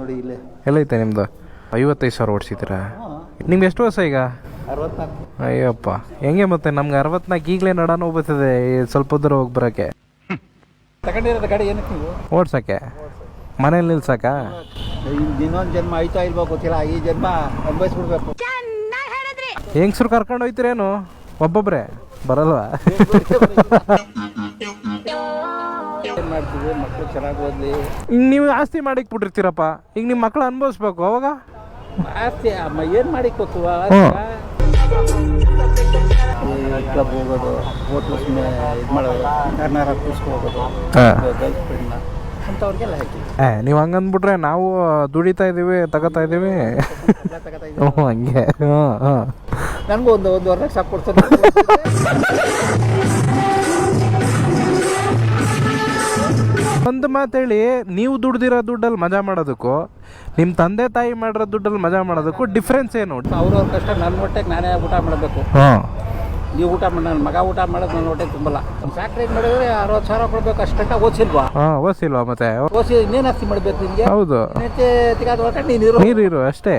ನೋಡಿ ಇಲ್ಲೇ. ಎಲ್ಲೈತೆ ನಿಮ್ಮದು? 55,000 ಓಡಿಸಿದ್ದೀರಾ? ನಿಮ್ಗೆ ಎಷ್ಟು ವರ್ಷ ಈಗ? 64. ಅಯ್ಯಪ್ಪ, ಹೆಂಗೆ ಮತ್ತೆ ನಮ್ಗೆ 64 ಈಗಲೇ ನಡಾನು ಬರ್ತದೆ ಸ್ವಲ್ಪ ದೂರ ಹೋಗಿ ಬರೋಕ್ಕೆ. ತಗೊಂಡಿರೋದು ಗಾಡಿ ಏನಕ್ಕೆ ನೀವು? ಓಡ್ಸೋಕ್ಕೆ, ಮನೇಲಿ ನಿಲ್ಸಕ್ಕ? ಇನ್ನೊಂದು ಜನ್ಮ ಆಯ್ತಾ ಇಲ್ವೋ ಗೊತ್ತಿಲ್ಲ, ಈ ಜನ್ಮ ಅನುಭವಿಸ್ಬಿಡ್ಬೇಕು. ಹೆಂಗ್ಸ್ರು ಕರ್ಕೊಂಡು ಹೋಯ್ತಿರೇನು ಒಬ್ಬೊಬ್ರೆ? ಬರಲ್ವಾ? ಏನು ಮಾಡ್ತೀವಿ, ಮಕ್ಕಳು ಚೆನ್ನಾಗಿ ಓದಲಿ. ಈಗ ನೀವು ಆಸ್ತಿ ಮಾಡಿಕ್ ಬಿಟ್ಟಿರ್ತೀರಪ್ಪ, ಈಗ ನಿಮ್ಮ ಮಕ್ಳು ಅನುಭವಿಸ್ಬೇಕು ಅವಾಗ. ಆಸ್ತಿ ಏನು ಮಾಡಿಕ್ಬೇಕು? ಕ್ಲಬ್ ಹೋಗೋದು, ಹೋಟ್ಲು ಸುಮ್ಮನೆ ಇದು ಮಾಡೋದು, ಯಾರನ್ನಾರ ಕೂಸ್ಕೊ ಹೋಗೋದು, ಗರ್ಲ್ ಫ್ರೆಂಡ್ನ ಅಂಥವ್ರಿಗೆಲ್ಲ ಹಾಕಿ. ನೀವು ಹಂಗಂದ್ಬಿಟ್ರೆ ನಾವು ದುಡಿತಾ ಇದ್ದೀವಿ, ತಗೋತಾ ಇದ್ದೀವಿ. ಹ್ಞೂ ಹಂಗೆ. ಹಾಂ, ನನಗೂ ಒಂದೂವರೆ ಲಕ್ಷ ಕೊಡ್ತಾರೆ. ಒಂದು ಮಾತೇಳಿ, ನೀವು ದುಡ್ದಿರೋ ದುಡ್ಡಲ್ಲಿ ಮಜಾ ಮಾಡೋದಕ್ಕೂ ನಿಮ್ಮ ತಂದೆ ತಾಯಿ ಮಾಡಿರೋ ದುಡ್ಡಲ್ಲಿ ಮಜಾ ಮಾಡೋದಕ್ಕೂ ಡಿಫ್ರೆನ್ಸ್ ಏನು? ಅವ್ರವ್ರ ಕಷ್ಟ ನನ್ನ ಹೊಟ್ಟೆಗೆ ನಾನೇ ಊಟ ಮಾಡಬೇಕು. ಹಾಂ, ನೀವು ಊಟ ಮಾಡಿ ನನ್ನ ಮಗ ಊಟ ಮಾಡೋದು ನನ್ನ ಹೊಟ್ಟೆಗೆ ತುಂಬಲ್ಲ. ಫ್ಯಾಕ್ಟ್ರಿ ಮಾಡಿದ್ರೆ 60,000 ಕೊಡ್ಬೇಕು, ಅಷ್ಟು ಗಂಟೆ ಓದಿಸಿಲ್ವಾ? ಹಾಂ, ಓದಿಸಿಲ್ವಾ ಮತ್ತೆ? ಓದಿಸಿ ಇನ್ನೇನು ಆಸ್ತಿ ಮಾಡಬೇಕು ನಿಮಗೆ? ಹೌದು, ತಿಗಾದ ಹೊಟ್ಟೆ ನೀರು ನೀರು ಅಷ್ಟೇ.